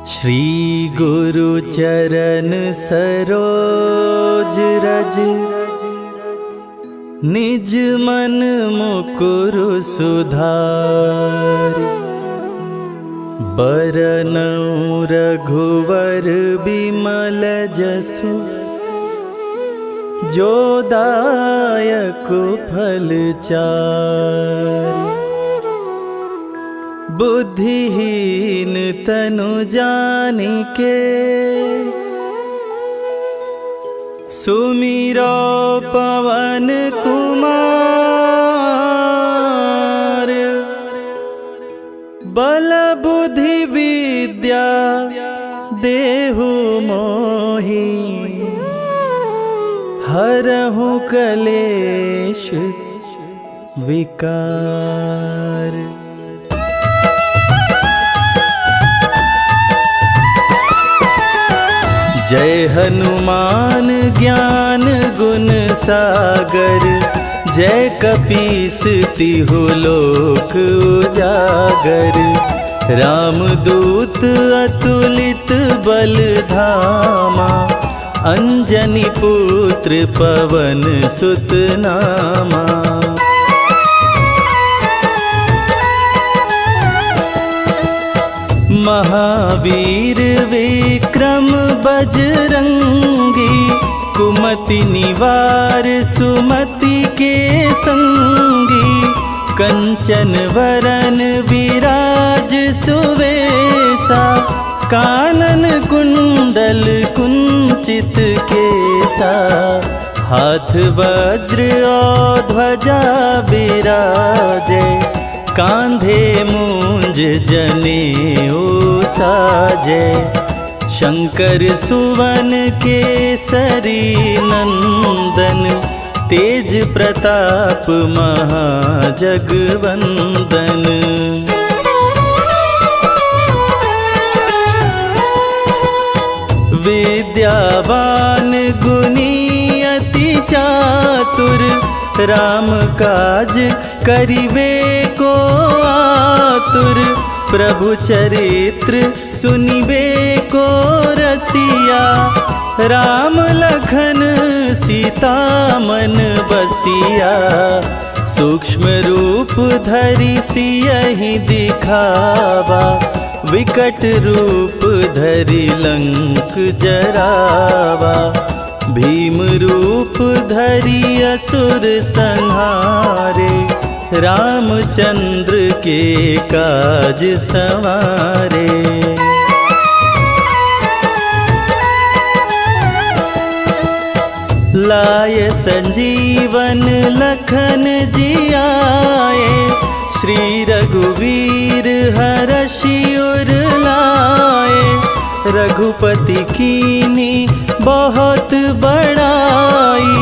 श्री गुरु चरण सरोज रज, निज मन मुकुरु सुधारि। बरनउँ रघुवर बिमल जसु, जो दायक फल चारि। बुद्धिहीन तनु जानिके, सुमिरो पवन कुमार। बल बुद्धि विद्या देहु मोहि, हरहु कलेश विकार। जय हनुमान ज्ञान गुण सागर, जय कपीस तिहु लोक उजागर। रामदूत अतुलित बल धामा, अंजनी पुत्र पवन सुत नामा। महावीर विक्रम बजरंगी, कुमति निवार सुमति के संगी। कंचन वरन विराज सुवेसा, कानन कुंडल कुंचित केसा। हाथ वज्र और ध्वजा बिराजे, कांधे मूंज जनेऊ साजे। शंकर सुवन केसरी नंदन, तेज प्रताप महाजगवंदन। विद्यावान गुणी अति चातुर, राम काज करिबे को आतुर। प्रभु चरित्र सुनिबे को रसिया, राम लखन सीता मन बसिया। सूक्ष्म रूप धरि सियहि दिखावा, विकट रूप धरि लंक जरावा। भीम रूप धरि असुर संहारे, रामचंद्र के काज सवारे। लाय संजीवन लखन जियाए, श्री रघुवीर हरषि उर लाए। रघुपति कीनी बहुत बड़ाई,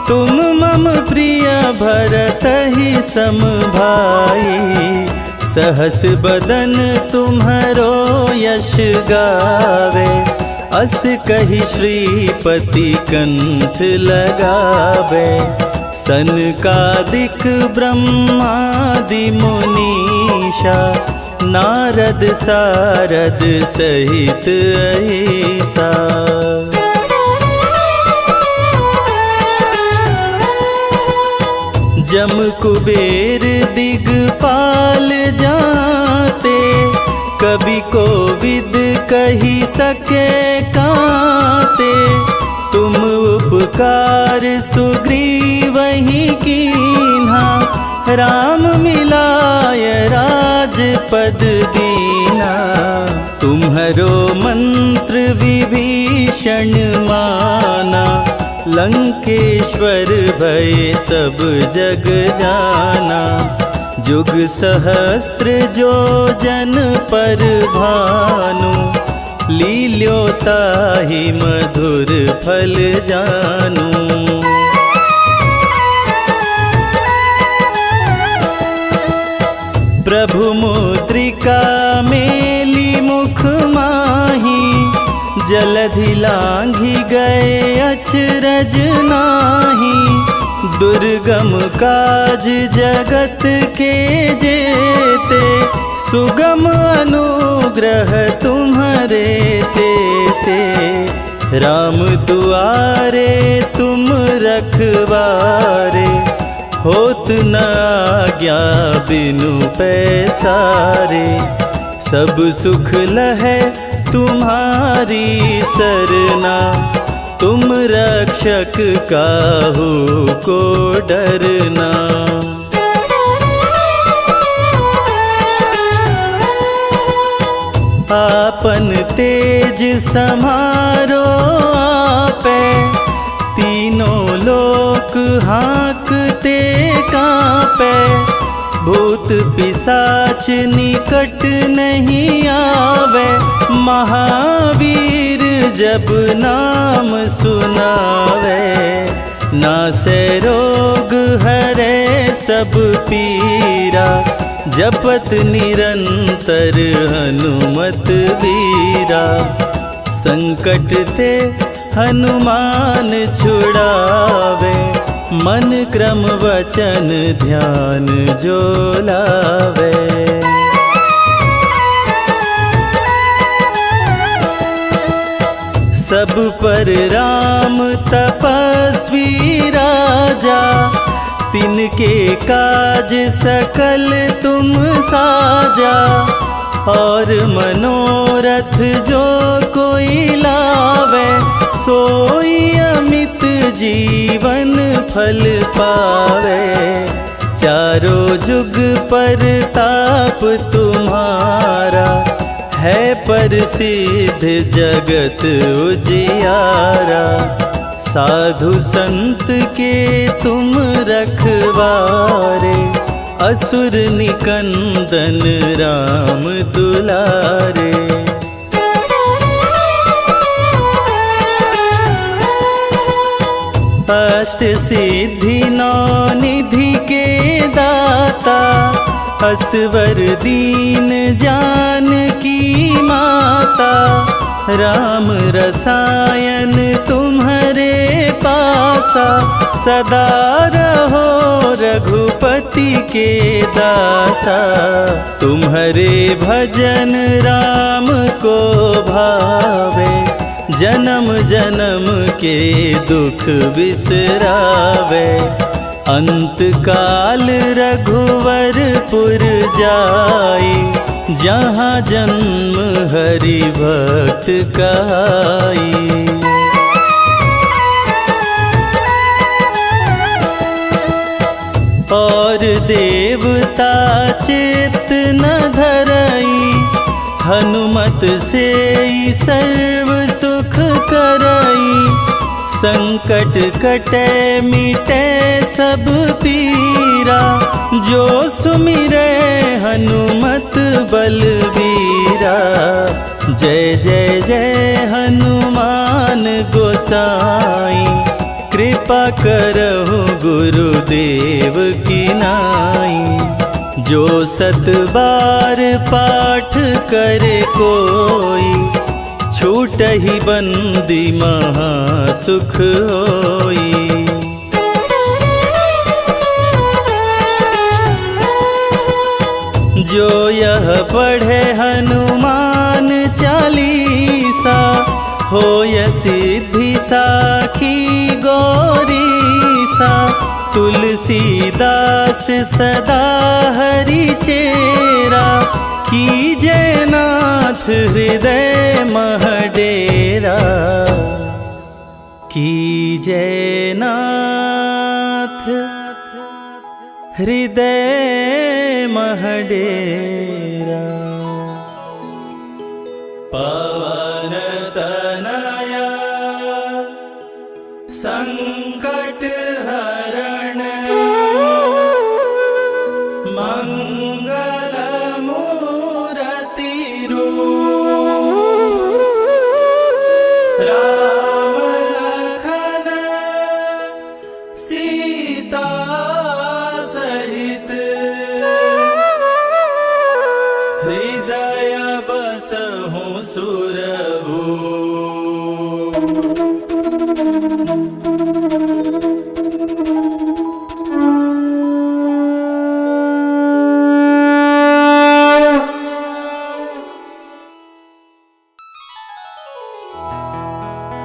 तुम मम प्रिय भरतहि सम भाई। सहस बदन तुम्हरो यश गावे, अस कहि श्रीपति कंठ लगावे। सनकादिक ब्रह्मादि मुनीषा, नारद सारद सहित अहिसा। जम कुबेर दिगपाल जाते, कवि कोविद कही सके काते। तुम उपकार सुग्रीवहि कीन्हा, राम मिलाय राजपद दीना। तुम्हरो मंत्र विभीषण माना, लंकेश्वर भय सब जग जाना। जुग सहस्त्र जो जन पर भानु, लील्योताहि मधुर फल जानू। प्रभु मुद्रिका मेली मुख माही, जलधि लांघि गए अचरज नाही। दुर्गम काज जगत के जेते, सुगम अनुग्रह ग्रह तुम्हारे ते राम दुआरे तुम रखवारे, होत न आज्ञा बिनु पैसारे। सब सुख लहै तुम्हारी सरना, तुम रक्षक काहू को डरना। आपन तेज समारो आपे, तीनों लोक हाँकते कांपे। भूत पिशाच निकट नहीं आवे, महावीर जब नाम सुनावे। नासे रोग हरे सब पीरा, जपत निरंतर हनुमत वीरा। संकट ते हनुमान छुड़ावे, मन क्रम वचन ध्यान जो लावे। सब पर राम तपस्वी राजा, तिनके काज सकल तुम साजा। और मनोरथ जो कोई लावे, सोई अमित जीवन फल पावे। चारों जुग पर ताप तुम्हारा, है प्रसिद्ध जगत उजियारा। साधु संत के तुम रखवारे, असुर निकंदन राम दुलारे। अष्ट सिद्धि नौ निधि के दाता, असवर दीन जानकी माता। राम रसायन तुम्हारे पासा, सदा रहो रघुपति के दासा। तुम्हारे भजन राम को भावे, जन्म जन्म के दुख बिसरावे। अंत काल रघुवरपुर जाई, जहाँ जन्म हरि भक्त कहाई। और देवता चित्त न धरई, हनुमत से सर्व सुख करई। संकट कटे मिटे सब पीरा, जो सुमिरे हनुमत बलबीरा। जय जय जय हनुमान गोसाई, कृपा करहु गुरुदेव की नाई। जो सत बार पाठ करे कोई, छूटहि बंदी महा सुख होई। जो यह पढ़े हनुमान चालीसा, होय सिद्धि साखी गौरीसा। तुलसीदास सदा हरि चेरा, कीजय नाथ हृदय मह डेरा। कीजय नाथ हृदय मह डेरा। पवन तनया संकट हरण, मंगल मूरति रूप। राम लखन सीता सहित, हृदय बसहु सुरभूप।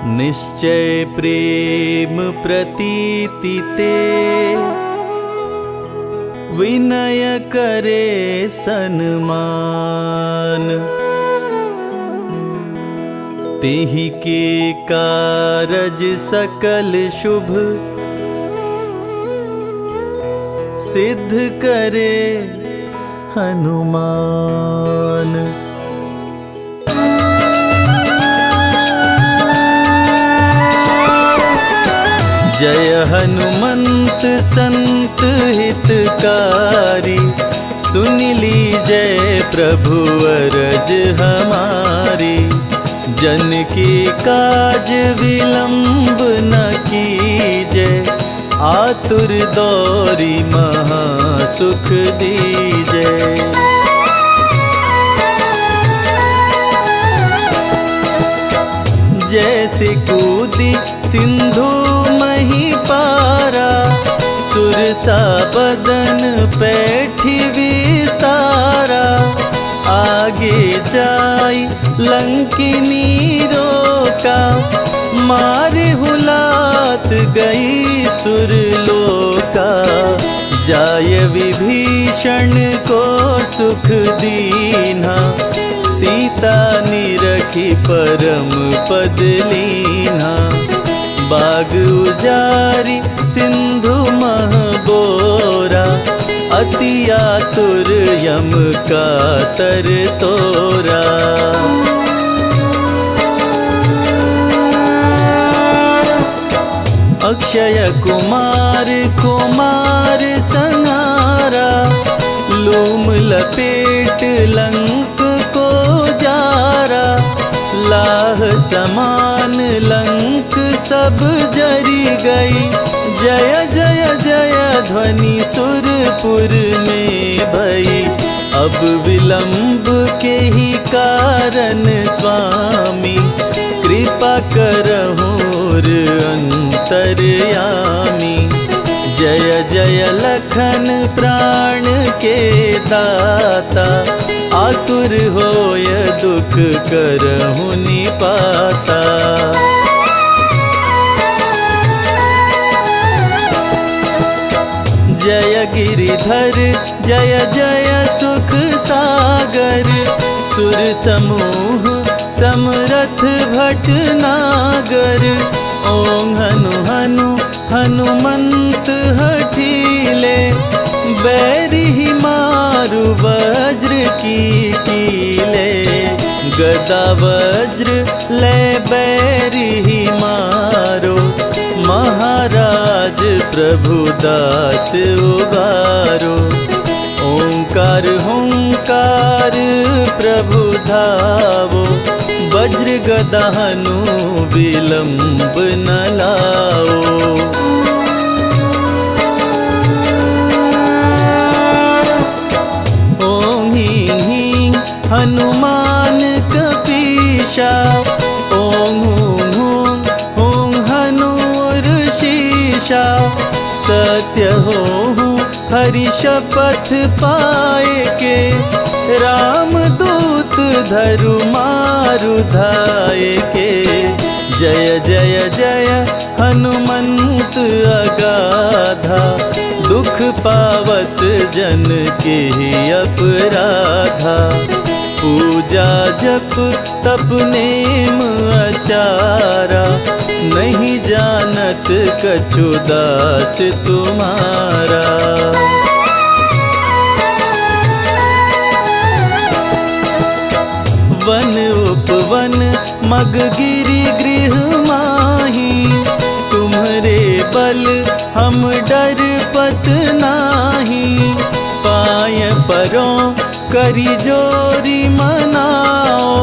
निश्चय प्रेम प्रतीति ते विनय करे सन्मान। तेहि के कारज सकल शुभ सिद्ध करे हनुमान। जय हनुमंत संत हितकारी, सुन लीजय प्रभु अरज हमारी। जन के काज विलंब न कीजय, आतुर दौरी महा सुख दीजय। जैसे कूदी सिंधु मही पारा, सुरसा बदन पैठी विस्तारा। आगे जाई लंकिनी रोका, मारे हुलात गई सुरलोका। जाय विभीषण को सुख दीना, सीता निरखी परम पद लीना। बाग उजारी सिंधु मह बोरा, अति आतुर यम का तर तोरा। अक्षय कुमार कुमार संहारा, लूम लपेट लंक को जारा। लाह समान लंक सब जरी गई, जय जय जय ध्वनि सुरपुर में भई। अब विलंब के ही कारण स्वामी, कृपा करहुर अंतर्यामी। जय जय लखन प्राण के दाता, आतुर होय दुख करहु निपाता। जय गिरिधर जय जय सुख सागर, सुर समूह समरथ भटनागर। ओं हनु हनु हनुमंत हठीले, बैरी मारु वज्र की कीले। गदा वज्र ले बैरी मारो, महाराज प्रभु दास उबारो। ओंकार हुंकार प्रभु धावो, वज्र गदा हनु विलंब न लाओ। ओं ह्रीं ह्रीं हनुमान कपीशा, ओं हूं हूं हूं हनुर्शीशा। सत्य हो हरि शपथ पाए के, राम दूत धरु मारु धाये के। जय जय जय हनुमंत अगाधा, दुख पावत जन के अपराधा। पूजा जप तप नेम आचारा, नहीं जानत कछु दास तुम्हारा। वन उपवन मग गिरि गृह माही, तुम्हरे बल हम डर पत नाही। पाय परों करी जोरी मनाओ,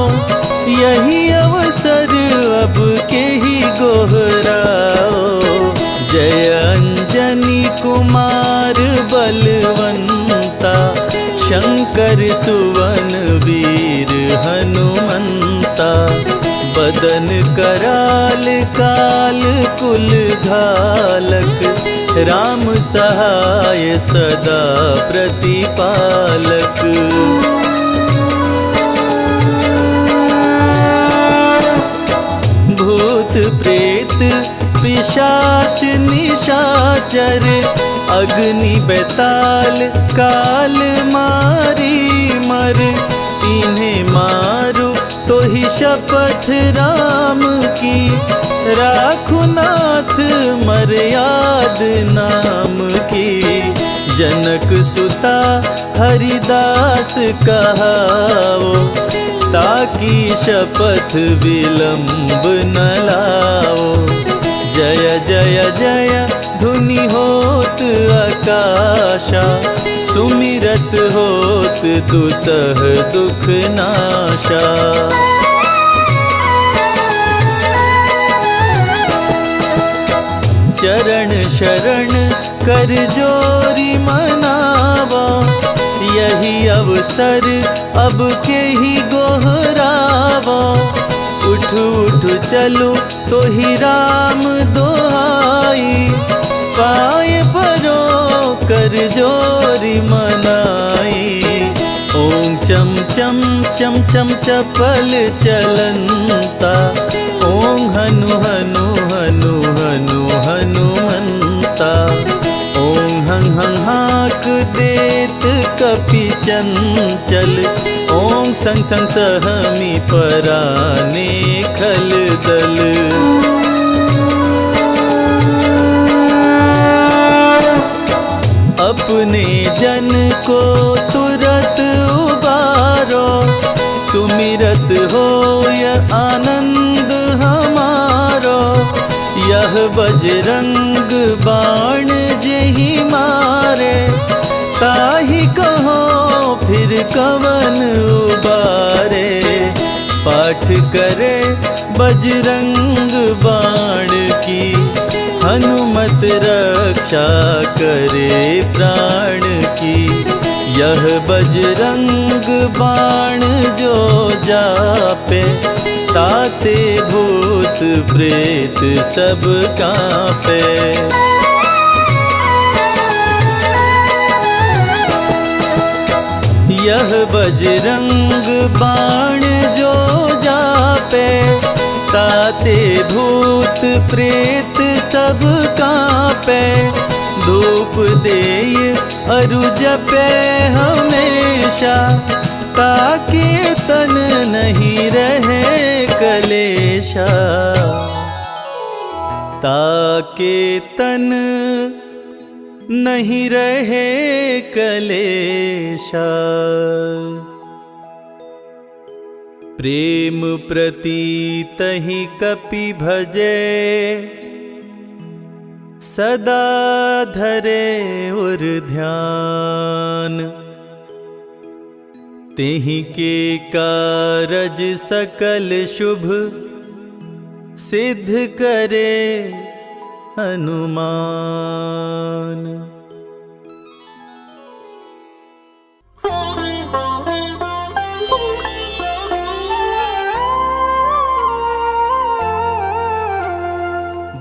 यही अवसर अब के ही गोहराओ। जय अंजनी कुमार बलवंता, शंकर सुवन वीर हनुमंता। बदन कराल काल कुल घालक, राम सहाय सदा प्रतिपालक। भूत प्रेत पिशाच निशाचर अग्नि बेताल काल मारी मर। इन्हें मारो तो ही शपथ राम की राखु नाथ मर्याद नाम की। जनक सुता हरिदास कहाओ ताकि शपथ विलंब न लाओ। जय जय जय धुनि होत आकाशा सुमिरत होत दुसह दुख नाशा। चरण शरण कर जोरी मनावा यही अवसर अब के ही गोहरावा। उठ उठ चलो तो ही राम दोहाई पाए परो कर जोरी मनाई। ओम चम चम चम चम चपल चलंता ओम हनु हनु हनु हनु हनुमंता। ओम हं हं हाक देत कपि चंचल ओम संग संग सहमी पराने खल दल। अपने जन को तुरत उबारो सुमिरत होय आनंद हमारो। यह बजरंग बाण जेहि मारे ताहि कहो फिर कवन उबारे। पाठ करे बजरंग बाण की हनुमत रक्षा करे प्राण की। यह बजरंग बाण जो जापे ताते भूत प्रेत सब कांपे। यह बजरंग बाण जो जापे ताते भूत प्रेत सब कांपे। धूप देय अरु जपे हमेशा ताकि तन नहीं रहे कलेशा। ताकि तन नहीं रहे कलेशा। प्रेम प्रतीत ही कपि भजे सदा धरे उर ध्यान। तेहि के कारज सकल शुभ सिद्ध करे हनुमान।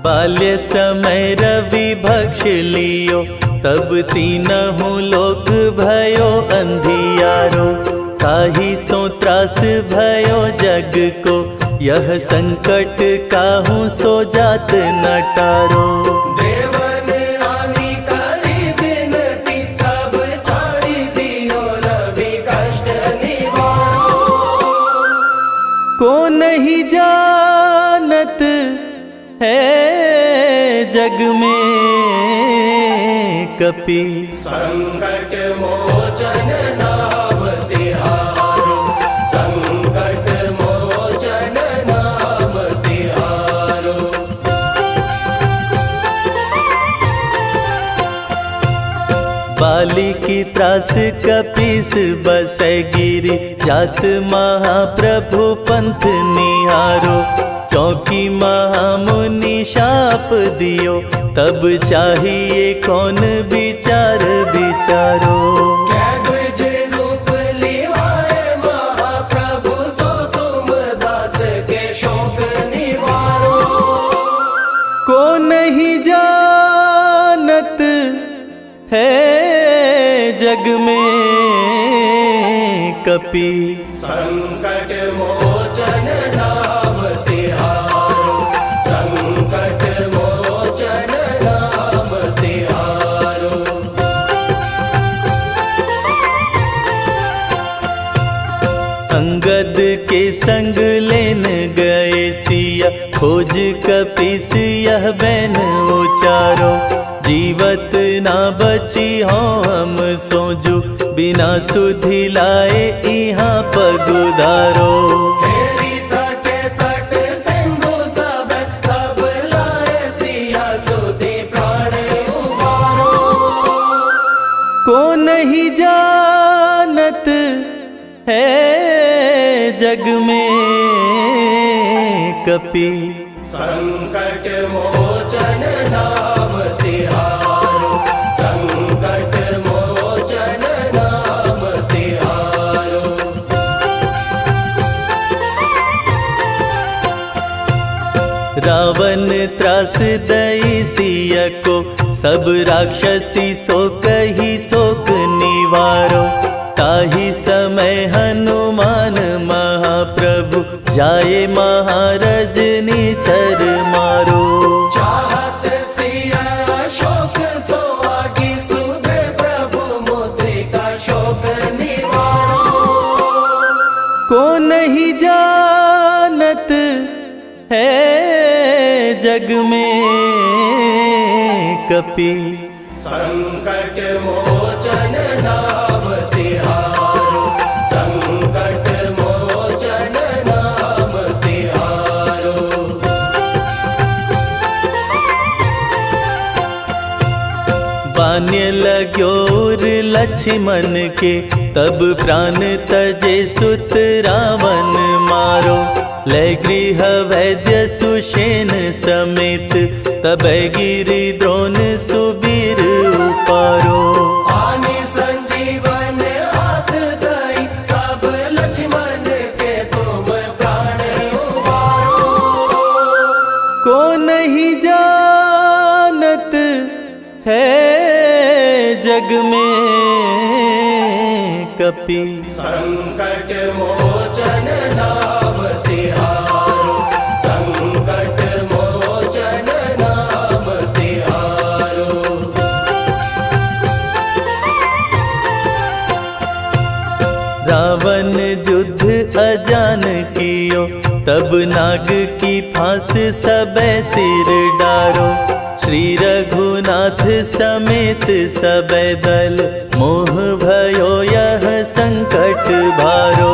बाल्य समय रवि भक्ष लियो तब तीनहु लोक भयो अंधियारो। ताहि सो त्रास भयो जग को यह संकट काहू सो जात न टारो। देवन रानी करी बिनती तब छाड़ी दियो रवि कष्ट निवारो। को नहीं जानत है जग में कपि संकट मोचन नाम तिहारो। संकट मोचन नाम तिहारो। बाली की त्रास कपीस बसै गिरि जात महाप्रभु पंथ निहारो। चौकी महामुनि शाप दियो तब चाहिए कौन विचार विचारो। द्विज रूप लिवाए महाप्रभु सो तुम दास के शोक निवारो। को नहीं जानत है जग में कपि संकट मोचन नाम तिहारो। अंगद के संग लेन गए सिया, खोज कपीस यह बैन उचारो। जीवत ना बची हो हम सोजू, बिना सुधि लाए इहाँ पगुधारो। हेरी तटे तट सिंधु सब, तब लाए सिया सुधि प्राण उबारो। को नहीं जानत है जग में कपि, संकट मोचन नाम तिहारो, संकट मोचन नाम तिहारो। रावण त्रास दई सिया को, सब राक्षसी सो कही शोक निवारो। ताही समय हनुमान महाप्रभु, जाए महाराज निचर मारो। चाहत सिया शोक सोहागी, सुधे प्रभु मुद्रिका शोक निवारो। को नहीं जानत है जग में कपि, संकट मोचन नाम तिहारो, संकट मोचन नाम तिहारो। बान्य लग्योर लक्ष्मण के, तब प्राण तजे सुत रावण मारो। लय गृह वैद्य सुषेण समेत, तब गिरि द्रोण सुबीर उपारो। आनि संजीवन हाथ दई, तब लक्ष्मण के तुम प्राण उबारो। को नहीं जानत है जग में कपि, संकट मोचन नाम तिहारो, संकट मोचन नाम तिहारो। रावण युद्ध अजान कियो, तब नाग की फांस सबे सिर डारो। श्री रघुनाथ समेत सबे दल, मोह भयो यह संकट भारो।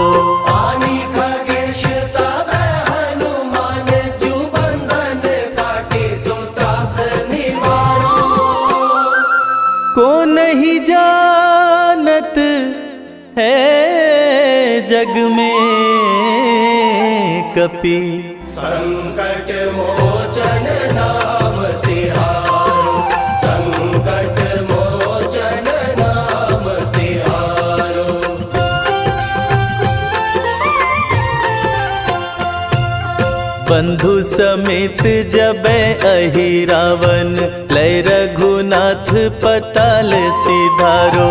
आनि खगेश तब हनुमान, जु बंधन काटी सुत्रास निवारो। को नहीं जानत है जग में कपि, संकट मोचन नाम तिहारो, संकट मोचन नाम तिहारो। बंधु समेत जबै अहि रावण, लय रघुनाथ पताल सिधारो।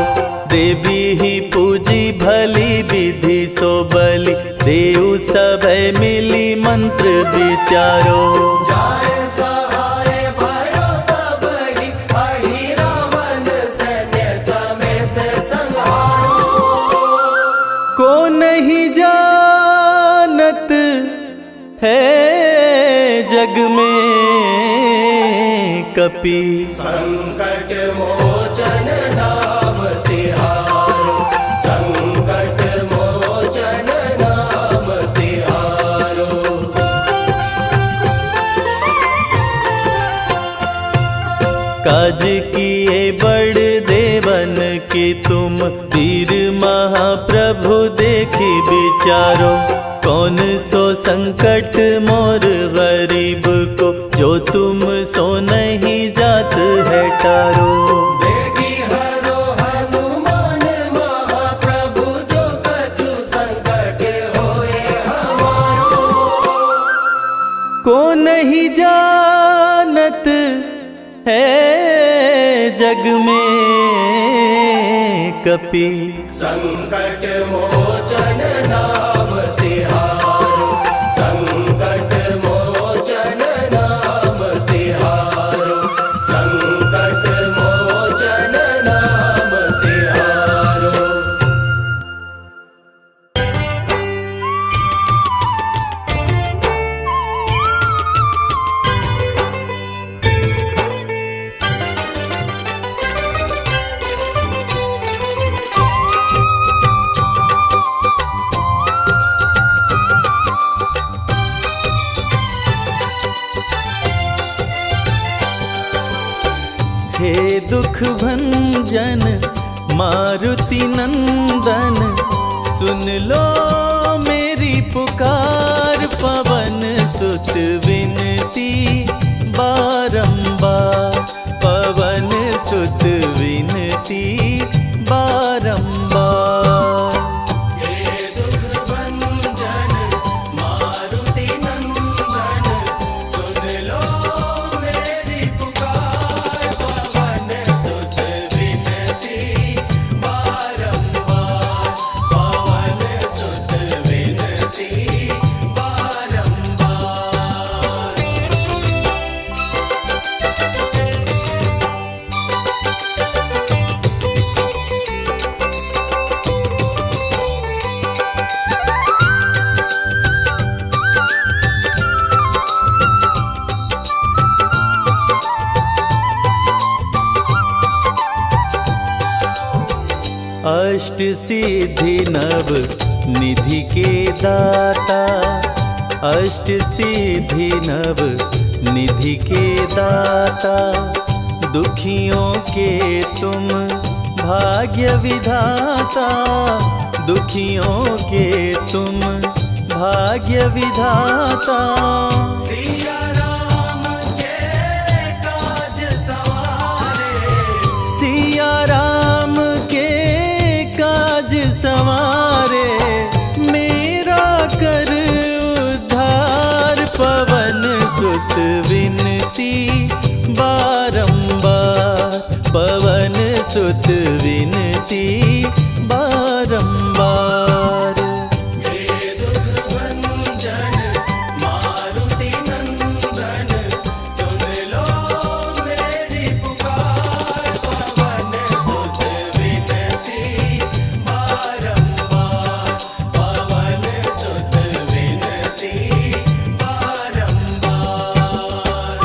देवी ही पूजी भली विधि सो बलि, देव सभै मिली मंत्र विचारो। जाय सहाय भयो तब ही, अहि रावण सैन्य समेत संहारो। को नहीं जानत है जग में कपि, संकट मोचन नाम तिहारो, संकट मोचन नाम तिहारो। काज किए बड़ देवन के तुम, वीर महाप्रभु देखी विचारो। कौन सो संकट मोर गरीब को, जो तुम सो नहीं जात है टारो। बेगी हरो हनुमान महाप्रभु, जो कछु संकट होए हमारो। को नहीं जानत है जग में कपि, संकट मोचन नाम तिहारो, संकट मोचन नाम तिहारो, संकट मोचन नाम तिहारो। दुख भंजन मारुति नंदन, सुन लो मेरी पुकार। पवन सुत विनती बारंबार, पवन सुत विनती बारंबार। हे दुख भंजन मारुति नंदन, सुन लो मेरी पुकार। पवन सुत विनती बारंबार, पवन सुत विनती बारंबार। अष्ट सिद्धि नव निधि के दाता, अष्ट सिद्धि नव निधि के दाता। दुखियों के तुम भाग्य विधाता, दुखियों के तुम भाग्य विधाता। सिया राम के काज सवारे, सिया राम के काज संवारे, मेरा कर उद्धार। पवन सुत विनती बारंबार, पवन सुत विनती बारंबार। हे दुख भंजन मारुति नंदन, सुन लो मेरी पुकार। पवन सुत विनती बारंबार, पवन सुत विनती बारंबार।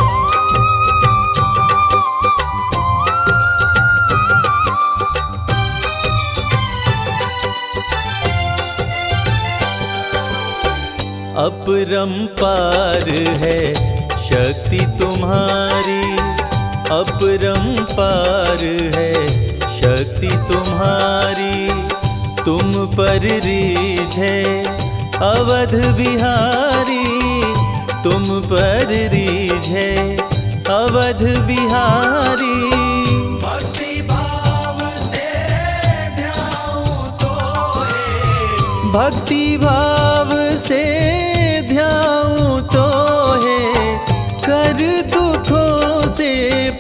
अपरंपार है शक्ति तुम्हारी, अपरंपार है शक्ति तुम्हारी। तुम पर रीझे अवध बिहारी, तुम पर रीझे अवध बिहारी। भक्ति भाव से ध्याऊं तो है, भक्ति भाव से ध्याऊं तो है, कर दुखों से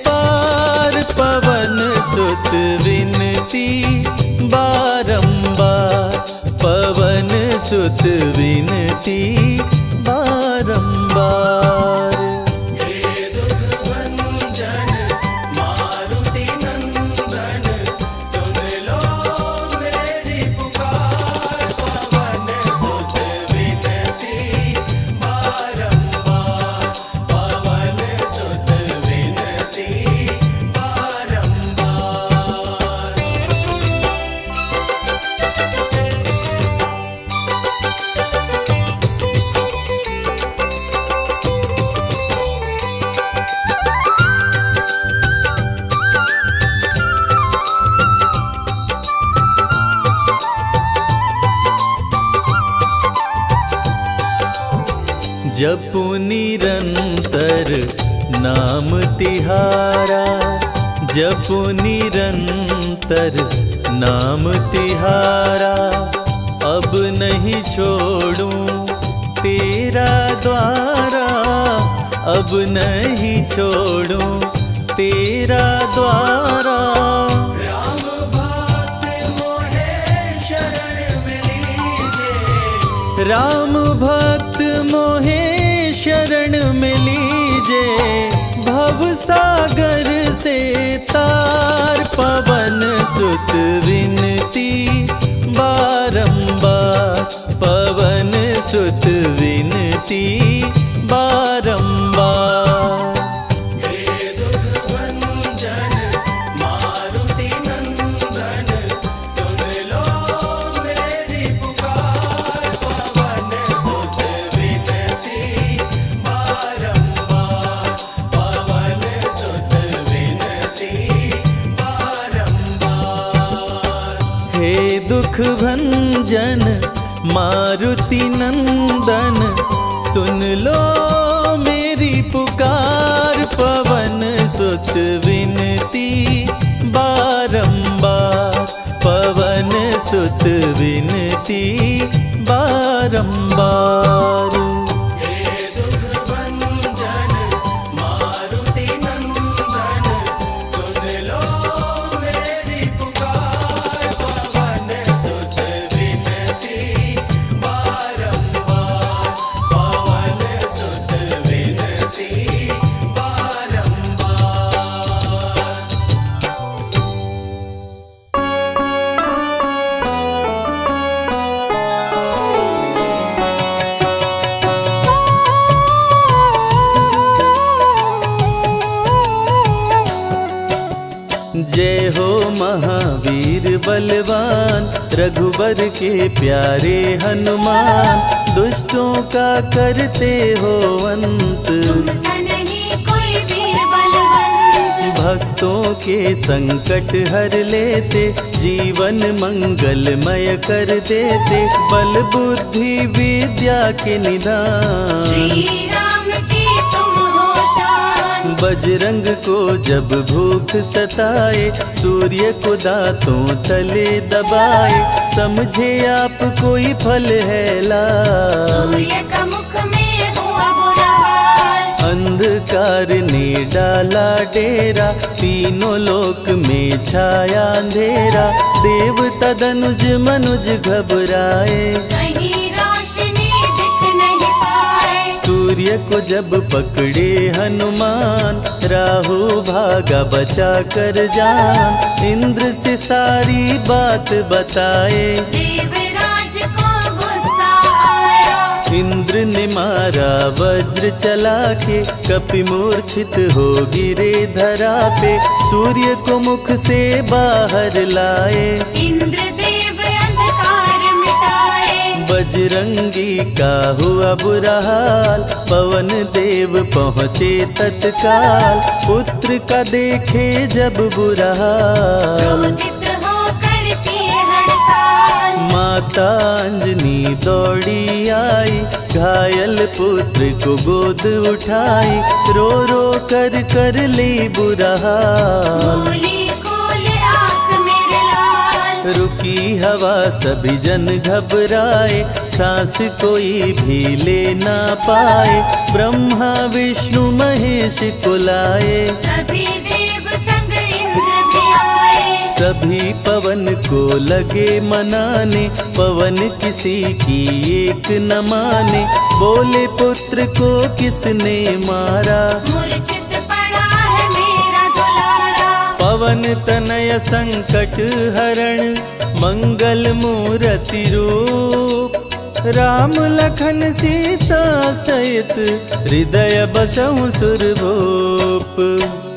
पार। पवन सुत विनती बारंबार, पवन सुत विनती बारंबार। हे दुख भंजन मारुति नंदन, सुन लो मेरी पुकार। पवन सुत विनती बारंबार, पवन सुत विनती बारंबार। जपु निरंतर नाम तिहारा, जपु निरंतर नाम तिहारा। अब नहीं छोड़ूं तेरा द्वारा, अब नहीं छोड़ूं तेरा द्वारा। राम भक्त मोहे शरण में लीजे, राम भक्त मोहे शरण में लीजे। भव सागर से तार, पवन सुत विनती बारंबार, पवन सुत विनती बारंबार। हे दुख भंजन मारुति नंदन, सुन लो मेरी पुकार। पवन सुत विनती बारंबार, पवन सुत विनती दुख भंजन मारुति नंदन, सुन लो मेरी पुकार। पवन सुत विनती बारंबार, पवन सुत विनती बारंबार। हे दुख भंजन मारुति नंदन, सुन लो मेरी पुकार। पवन सुत विनती बारंबार, पवन सुत विनती बारंबार। जय हो महावीर बलवान, रघुबर के प्यारे हनुमान। दुष्टों का करते हो अंत, कोई वीर बलवंत। भक्तों के संकट हर लेते, जीवन मंगलमय कर देते। बल बुद्धि विद्या के निधान, श्री राम की तुम हो शान। बजरंग को जब भूख सताए, सूर्य को दांतों तले दबाए। समझे आप कोई फल है लाल, सूर्य का मुख में हुआ बुरा हाल। अंधकार ने डाला डेरा, तीनों लोक में छाया अंधेरा। देवता दनुज मनुज घबराए, कहीं रोशनी दिख नहीं पाए। सूर्य को जब पकड़े हनुमान, राहु भागा बचा कर जान। इंद्र से सारी बात बताए, देवराज को गुस्सा आया। इंद्र ने मारा वज्र चला के, कपि मूर्छित हो गिरे धरा पे। सूर्य को मुख से बाहर लाए, इंद्रदेव अंधकार मिटाए। बजरंगी का हुआ बुरा हाल, पवन देव पहुँचे तत्काल। पुत्र का देखे जब बुरा हाल, क्रोधित होकर किए हड़ताल। माता अंजनी दौड़ी आई, घायल पुत्र को गोद उठाई। रो रो कर ली बुरा हाल, बोली खोल आँख मेरे लाल। रुकी हवा सभी जन घबराए, सांस कोई भी ले ना पाए। ब्रह्मा विष्णु महेश को लाए, सभी देव संग इंद्र भी आए। सभी पवन को लगे मनाने। पवन किसी की एक न माने, बोले पुत्र को किसने मारा। मूर्छित पड़ा है मेरा दुलारा। पवन तनय संकट हरण, मंगल मूर्ति रूप। राम लखन सीता सहित, हृदय बसहु सुरभूप।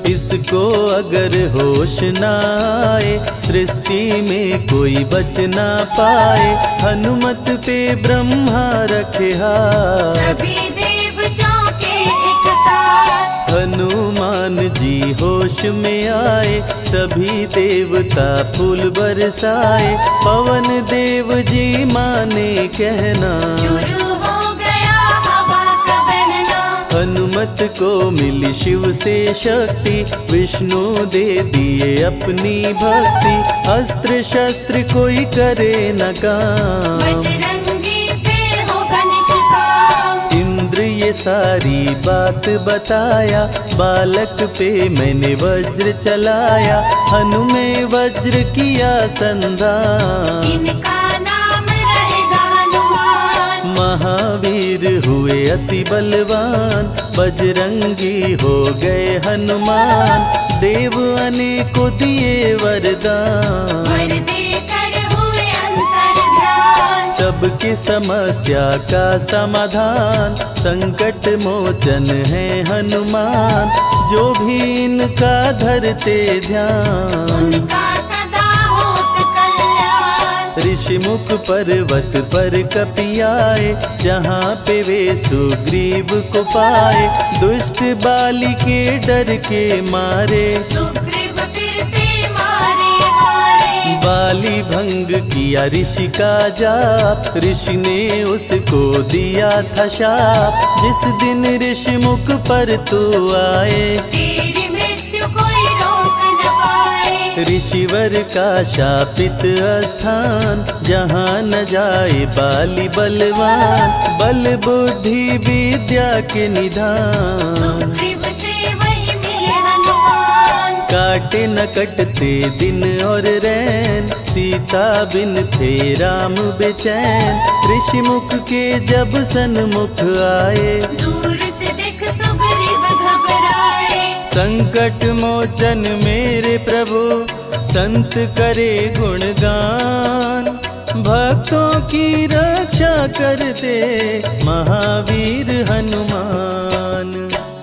इसको अगर होश न आए, सृष्टि में कोई बच ना पाए। हनुमत पे ब्रह्मा रखे हाथ, सभी देव चौके एक साथ। हनुमान जी होश में आए, सभी देवता फूल बरसाए। पवन देव जी माने कहना, शुरू हो गया हवा का बहना। हनुमत को मिली शिव से शक्ति, विष्णु दे दिए अपनी भक्ति। अस्त्र शस्त्र कोई करे न काम, बजरंगी फिर होगा निष्काम। इंद्र ये सारी बात बताया, बालक पे मैंने वज्र चलाया। हनु में वज्र किया संधान, इनका नाम रहेगा हनुमान। महावीर हुए अति बलवान। बजरंगी हो गए हनुमान, देव अनेको दिए वरदान। वर देकर हुए अंतर्ध्यान। सबकी समस्या का समाधान, संकट मोचन है हनुमान। जो भी इनका धरते ध्यान, उनका सदा होत कल्याण। ऋषि मुख पर्वत पर कपि आए, जहाँ पे वे सुग्रीव को पाए। दुष्ट बाली के डर के मारे, सुग्रीव फिरते मारे हारे। बाली भंग किया ऋषि का जाप, ऋषि ने उसको दिया था शाप। जिस दिन ऋषि मुख पर तू आए, तेरी मृत्यु कोई रोक न पाए। ऋषिवर का शापित स्थान, जहाँ न जाए बाली बलवान। बल बुद्धि विद्या के निधान, सुग्रीव से वही मिले हनुमान। काटे न कटते दिन और रैन, सीता बिन थे राम बेचैन। ऋषि मुख के जब सन्मुख आए, दूर से देख सुग्रीव घबराए। संकट मोचन मेरे प्रभु, संत करे गुणगान। भक्तों की रक्षा करते महावीर हनुमान।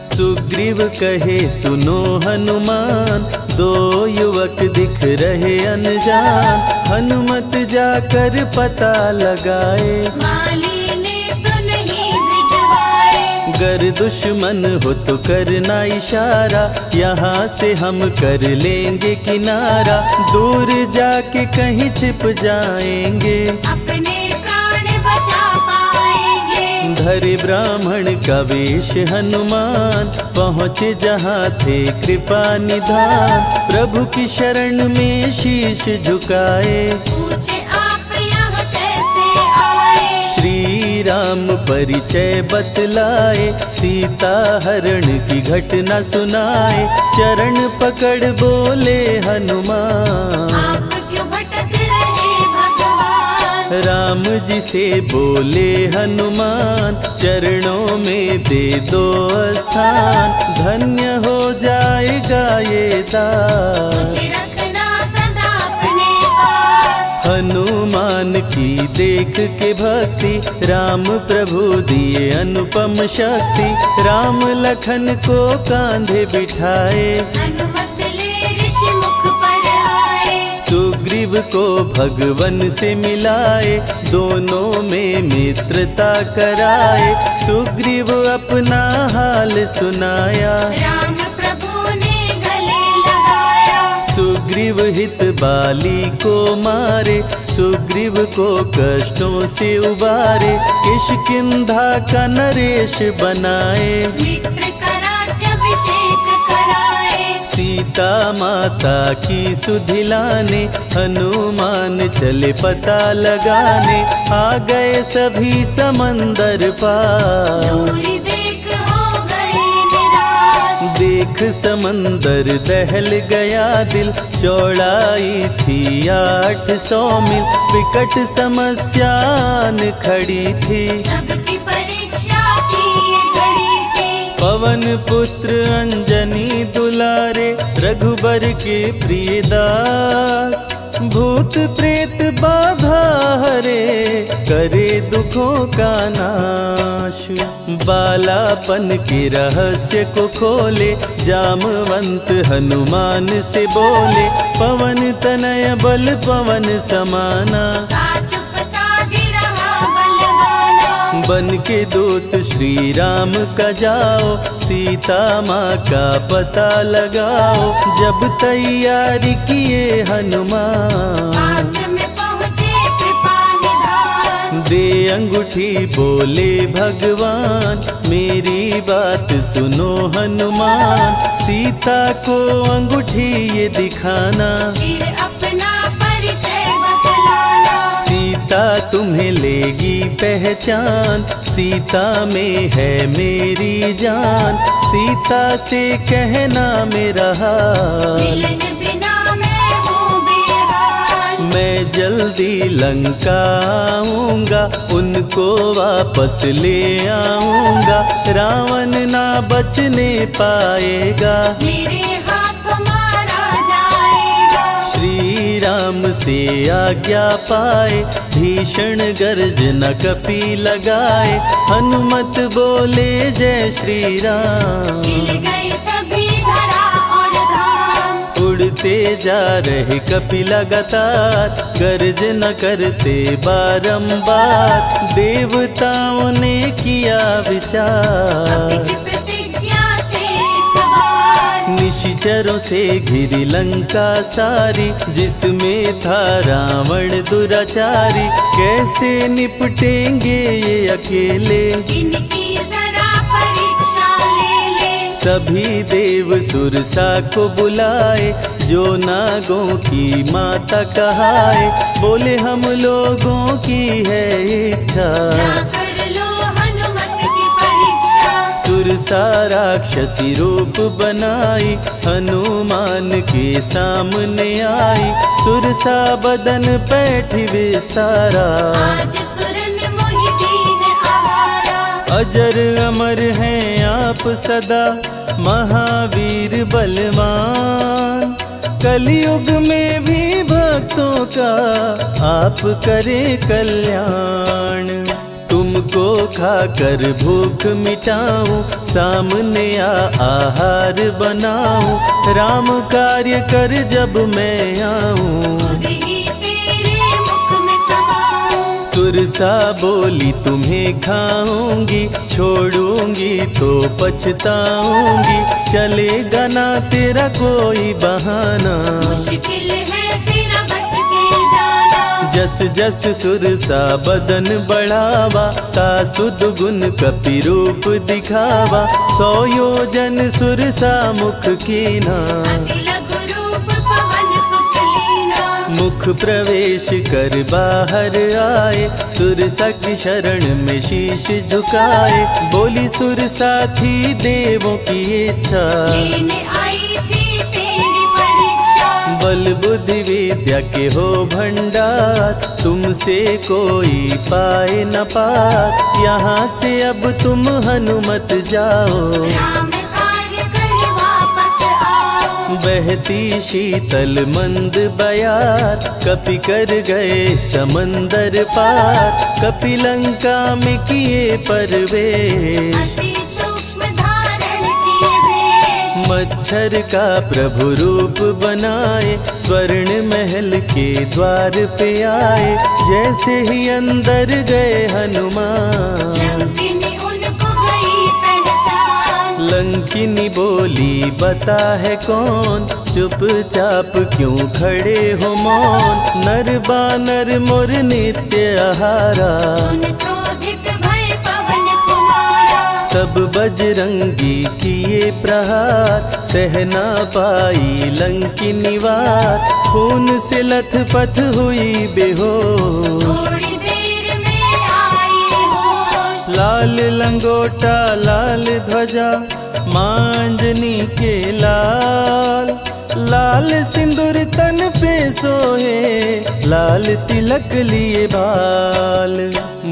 सुग्रीव कहे सुनो हनुमान, दो युवक दिख रहे अनजान। हनुमत जाकर पता लगाए, माली ने तो नहीं भिजवाए। गर दुश्मन हो तो करना इशारा, यहाँ से हम कर लेंगे किनारा। दूर जाके कहीं छिप जाएंगे, अपने प्राण बचा पाएंगे। धरे ब्राह्मण का वेश हनुमान, पहुँचे जहाँ थे कृपा निधान। प्रभु की शरण में शीश झुकाए, पूछे आप यहाँ कैसे आए। श्री राम परिचय बतलाए, सीता हरण की घटना सुनाए। चरण पकड़ बोले हनुमान, आप क्यों भटक रहे भगवान। राम जी से बोले हनुमान, चरणों में दे दो स्थान। धन्य हो जाएगा ये दास, मुझे रखना सदा अपने पास। हनुमान की देख के भक्ति, राम प्रभु दिए अनुपम शक्ति। राम लखन को कांधे बिठाए, अनुमत ले ऋषि मुख पर आए। सुग्रीव को भगवन से मिलाए, दोनों में मित्रता कराए। सुग्रीव अपना हाल सुनाया, राम प्रभु ने गले लगाया। सुग्रीव हित बाली को मारे, सुग्रीव को कष्टों से उबारे। किष्किंधा का नरेश बनाए, मित्र का राज्याभिषेक कराए। सीता माता की सुधि लाने। हनुमान चले पता लगाने, आ गए सभी समंदर पार। दूरी देख हो गए निराश। देख समंदर दहल गया दिल, चौड़ाई थी 800 मील। विकट समस्यान खड़ी थी, सबकी परीक्षा की ये घड़ी थी। पवन पुत्र अंजनी दुलारे, रघुबर के प्रिय दास। भूत प्रेत बाधा हरे, करे दुखों का नाश। बालापन के रहस्य को खोले, जामवंत हनुमान से बोले। पवन तनय बल पवन समाना, चुप साधी रहा बलवाना। बन के दूत श्री राम का जाओ, सीता माँ का पता लगाओ। जब तैयारी किए हनुमान, पास में पहुँचे कृपा निधान। दे अंगूठी बोले भगवान, मेरी बात सुनो हनुमान। सीता को अंगूठी ये दिखाना, फिर अपना परिचय बतलाना। सीता तुम्हें लेगी पहचान। सीता में है मेरी जान, सीता से कहना मेरा हाल। मिलन बिना मैं हूँ बेहाल। मैं जल्दी लंका आऊंगा, उनको वापस ले आऊंगा। रावण ना बचने पाएगा, मेरे हाथ मारा जाएगा। श्री राम से आज्ञा पाए, भीषण गर्जना कपि लगाए। हनुमत बोले जय श्री राम, मिल गए सभी धरा और धाम। उड़ते जा रहे कपि लगातार, गर्जना करते बारंबार। देवताओं ने किया विचार, की प्रतिज्ञा से एक बार। निशि निश्चरों से घिरी लंका सारी, जिसमें था रावण दुराचारी। कैसे निपटेंगे ये अकेले, इनकी जरा परीक्षा ले ले। सभी देव सुरसा को बुलाए, जो नागों की माता कहाए। बोले हम लोगों की है इच्छा, ना कर लो हनुमत की परीक्षा। सुरसा राक्षसी रूप बनाई, हनुमान के सामने आई। सुरसा बदन पैठ विस्तारा, आज सुरन मोहि दीन आहारा। अजर अमर हैं आप सदा, महावीर बलवान। कलयुग में भी भक्तों का आप करें कल्याण। तुमको खाकर भूख मिटाऊं, सामने आहार बनाऊं। राम कार्य कर जब मैं आऊं, खुद ही तेरे मुख में समाऊं। सुरसा बोली तुम्हें खाऊंगी, छोड़ूंगी तो पछताऊंगी। चलेगा ना तेरा कोई बहाना, मुश्किल है तेरा बच के जाना। जस जस सुरसा बदन बढ़ावा, तासुद गुण कपि रूप दिखावा। 100 योजन सुरसा मुख कीना, अति लघु रूप पवन सुख लीना। मुख प्रवेश कर बाहर आए, सुरसा की शरण में शीश झुकाए। बोली सुरसा थी देवों की इच्छा, लेने आई थी तेरी परीक्षा। बल बुद्धि विद्या के हो भंडार, तुमसे कोई पाए न पार। यहाँ से अब तुम हनुमत जाओ, राम कार्य कर वापस आओ। बहती शीतल मंद बयार, कपि कर गए समंदर पार। कपि लंका में किए प्रवेश, अति सूक्ष्म धारण किए भेष। मच्छर का प्रभु रूप बनाए, स्वर्ण महल के द्वार पे आए। जैसे ही अंदर गए हनुमान, लंकिनी उनको गई पहचान। लंकिनी बोली बता है कौन, चुपचाप क्यों खड़े हो मौन। नर बानर मोर नित्य आहारा, सुन क्रोधित भय पवन कुमारा। तब बजरंगी किए प्रहार, सहना पाई लंकिनी वार। खून से लथपथ हुई बेहोश, थोड़ी देर में आई होश। लाल लंगोटा लाल ध्वजा, मांजनी के लाल। लाल सिंदूर तन पे सोहे, लाल तिलक लिए बाल।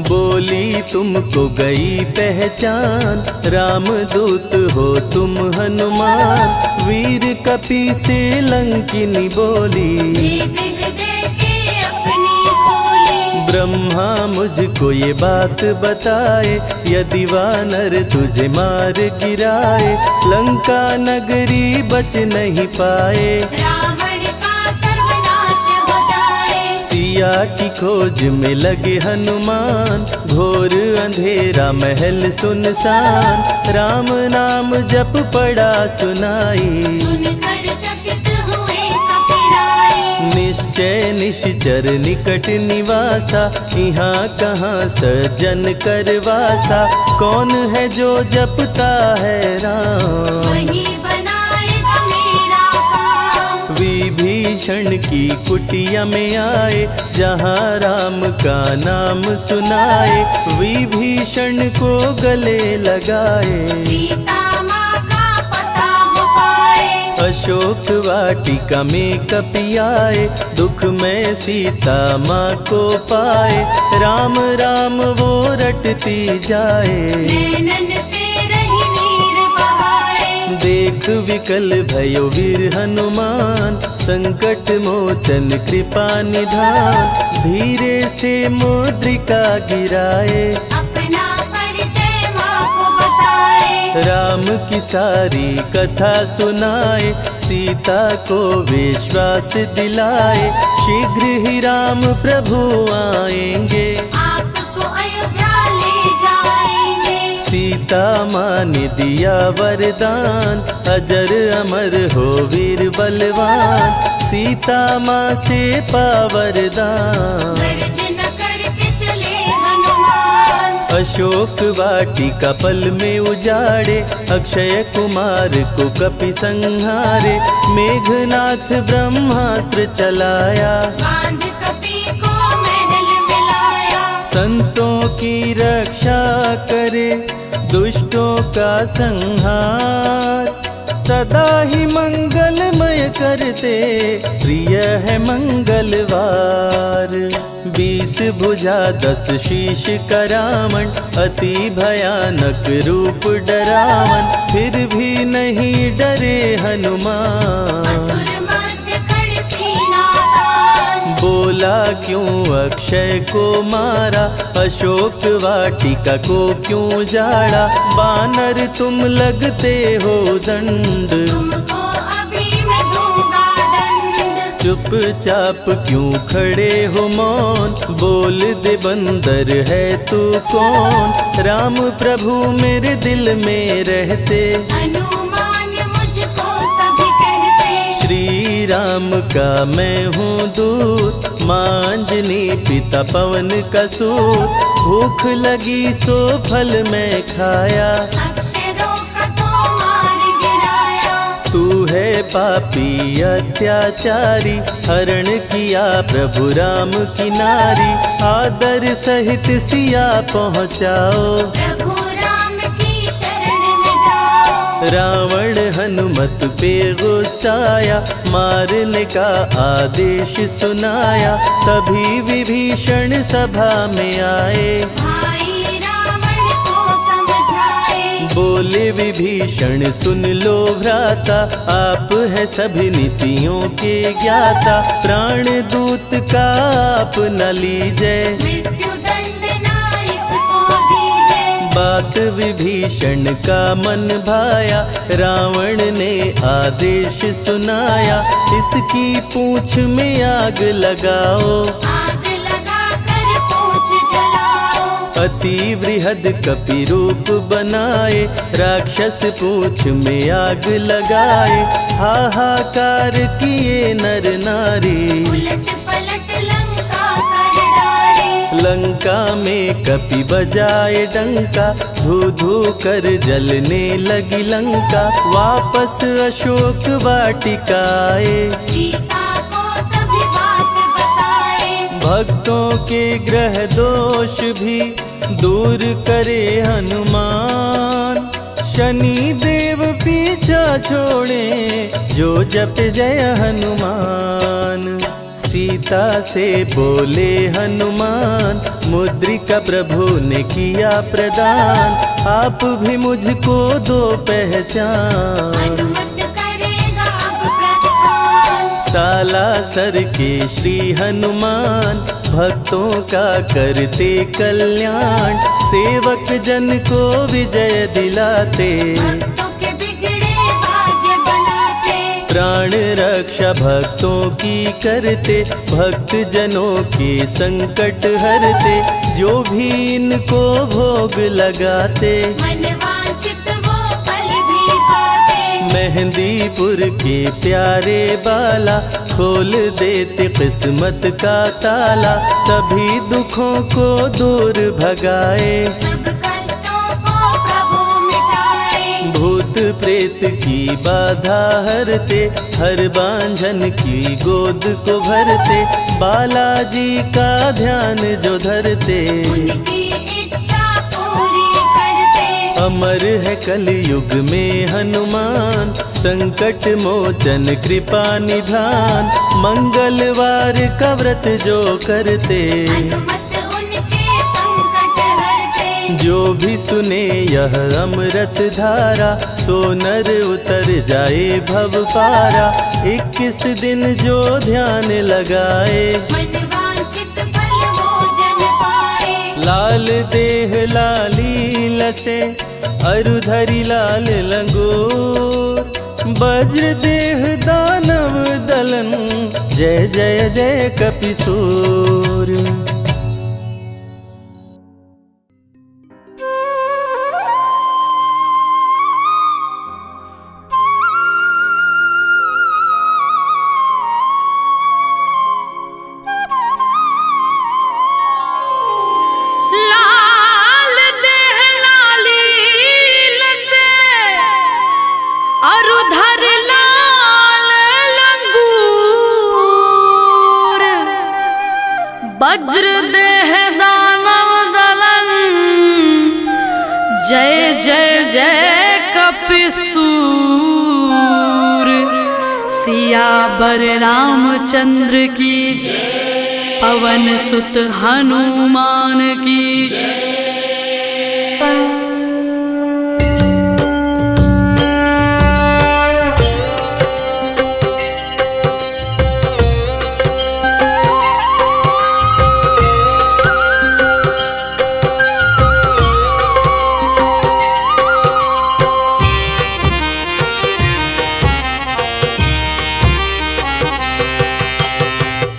बोली तुमको गई पहचान, रामदूत हो तुम हनुमान। वीर कपि से लंकिनी बोली, हृदय के अपनी खोली। ब्रह्मा मुझको ये बात बताए, यदि वानर तुझे मार गिराए। लंका नगरी बच नहीं पाए, रावण का सर्वनाश हो जाए। सिया की खोज में लगे हनुमान, घोर अंधेरा महल सुनसान। राम नाम जप पड़ा सुनाई, सुनकर चकित हुए कपिराए। निश्चय निश्चर निकट निवासा, यहाँ कहाँ सज्जन करवासा। कौन है जो जपता है राम, वही बनाएगा मेरा काम। विभीषण की कुटिया में आए, जहाँ राम का नाम सुनाए। विभीषण को गले लगाए, सीता माँ का पता हो पाए। अशोक वाटिका में कपि आए, दुख में सीता माँ को पाए। राम राम वो रटती जाए, नैनन से रही नीर बहाए। देख विकल भयो वीर हनुमान, संकट मोचन कृपा निधान। धीरे से मुद्रिका गिराए, अपना परिचय माँ को बताए। राम की सारी कथा सुनाए। सीता को विश्वास दिलाए, शीघ्र ही राम प्रभु आएंगे। आपको अयोध्या ले जाएंगे। सीता सीता माँ ने दिया वरदान, अजर अमर हो वीर बलवान, सीता माँ से पा वरदान। गर्जन करके चले हनुमान, अशोक वाटिका पल में उजाड़े, अक्षय कुमार को कपि संहारे, मेघनाथ ब्रह्मास्त्र चलाया, बांध कपि को महल मिलाया। संतों की रक्षा करे, दुष्टों का संहार, सदा ही मंगलमय करते, प्रिय है मंगलवार। 20 भुजा 10 शीश करामण, अति भयानक रूप डरावन, फिर भी नहीं डरे हनुमान। असुर मध्य खड़ सीना तान, बोला क्यों अक्षय को मारा, अशोक वाटिका को क्यों जाड़ा, बानर तुम लगते हो दंड, तुमको अभी मैं दूंगा दंड। चुपचाप क्यों खड़े हो मौन, बोल दे बंदर है तू कौन, राम प्रभु मेरे दिल में रहते, हनुमान मुझको सभी कहते। श्री राम का मैं हूँ दूत, माँ अंजनी पिता पवन का सूत, भूख लगी सो फल मैं खाया, अक्षरों का तो मार गिराया। तू है पापी अत्याचारी, हरण किया प्रभु राम की नारी, आदर सहित सिया पहुँचाओ, प्रभु राम की शरण में जाओ। रावण हनुमत पे गुस्साया, मारने का आदेश सुनाया, तभी विभीषण सभा में आए, भाई रावण को समझाए। बोले विभीषण सुन लो भ्राता, आप है सभी नीतियों के ज्ञाता, प्राण दूत का आप न लीजिए, मृत्यु दंड ना इसको दीजिए। बात विभीषण का मन भाया, रावण ने आदेश सुनाया, इसकी पूंछ में आग लगाओ, आग लगा कर पूछ जलाओ। अति वृहद कपि रूप बनाए, राक्षस पूंछ में आग लगाए, हाहाकार किए नर नारी, उलट पलट लंका कर डाले। लंका में कपि बजाए डंका, धू धू कर जलने लगी लंका, वापस अशोक वाटिका आए, सीता को सभी बात बताए। भक्तों के ग्रह दोष भी दूर करे हनुमान, शनि देव पीछा छोड़े, जो जप जय हनुमान। सीता से बोले हनुमान, मुद्रिका प्रभु ने किया प्रदान, आप भी मुझको दो पहचान। अनुमत करेगा अब प्रस्थान, सालासर के श्री हनुमान, भक्तों का करते कल्याण, सेवक जन को विजय दिलाते, भक्तों के बिगड़े भाग्य बनाते। प्राण रक्षा भक्तों की करते, भक्त जनों के संकट हरते, जो भी इनको भोग लगाते, मन वांछित वो फल भी पाते। मेहंदीपुर के प्यारे बाला, खोल देते किस्मत का ताला, सभी दुखों को दूर भगाए, सब कष्टों को प्रभु मिटाए। भूत प्रेत की बाधा हरते, हर बांझन की गोद को भरते, बालाजी का ध्यान जो धरते, उनकी इच्छा पूरी करते। अमर है कलयुग में हनुमान, संकट मोचन कृपा निधान, मंगलवार का व्रत जो करते, हनुमत उनके संकट हरते। जो भी सुने यह अमृत धारा, सो नर उतर जाए भव पारा, 21 दिन जो ध्यान लगाए, मन वांछित फल वो जन पाए। लाल देह लाली लसे, अरुधरी लाल लंगोर, वज्र देह दानव दलन, जय जय जय कपिसूर। वज्र देह दानव दलन, जय जय जय कपिसूर। सियावर रामचंद्र की पवन सुत हनुमान की।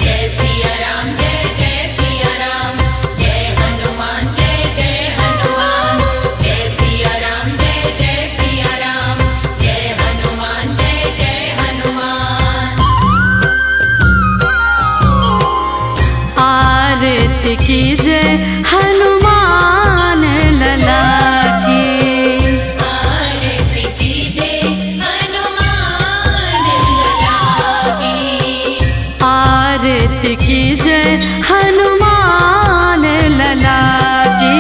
जय सिया राम जय जय सिया राम, जय हनुमान जय जय हनुमान। जय सिया राम जय जय सिया राम, जय हनुमान जय जय हनुमान। आरती की जय हनुमान लला की। आरती कीजिए हनुमान लला की। आरती की जय हनुमान लला की।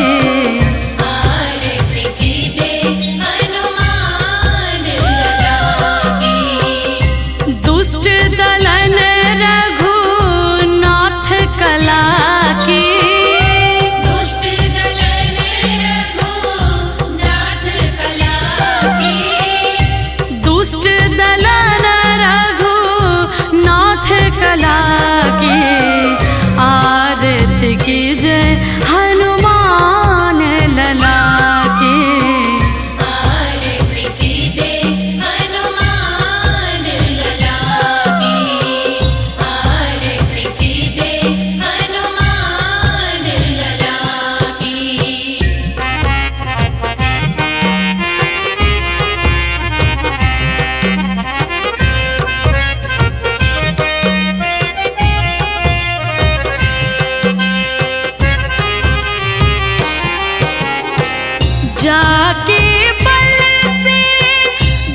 आरती कीजिए हनुमान लला की। दुष्ट दलन रघुनाथ कला की। दुष्ट दलन रघुनाथ कला की। दुष्ट दलन रघुनाथ कला की। आरती की जय हनुमान लला की। आरती कीजिए हनुमान लला की। आरती कीजिए हनुमान लला की। जाके बल से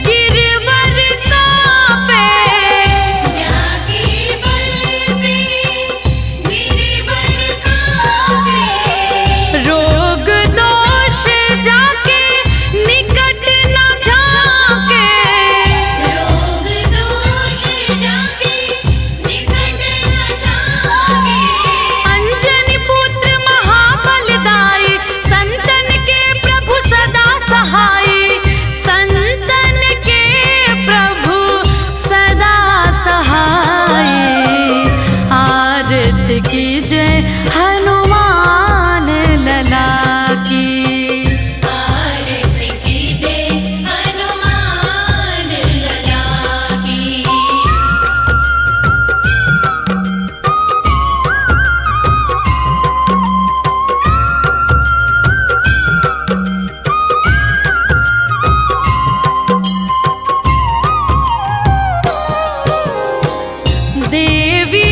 गिरवर कांपे। जाके बल से गिरवर कांपे। रोग दोष जाके निकट न झांके। रोग दोष जाके निकट न झांके। अंजनी पुत्र महाबलदाई, संतन के प्रभु सदा सहाय। संतन के प्रभु सदा सहाय। आरती की जय हनुमान लला की। आरती कीजिए हनुमान लला की। देवी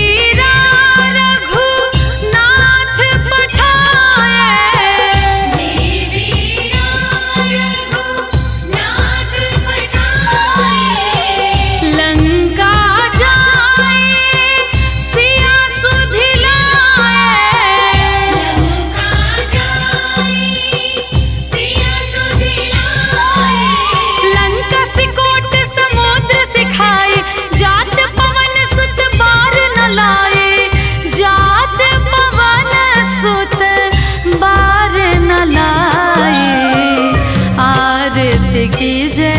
रघुनाथ पठाए। देवी रघुनाथ पठाए। लंका जाए सिया सुधिलाए। लंका जाए सिया सुधिलाए। लंका सिकोट समुद्र सिखाए। जात पवन सुत बार न लाए। जात पवन सुत बार न लाए। आरती की जय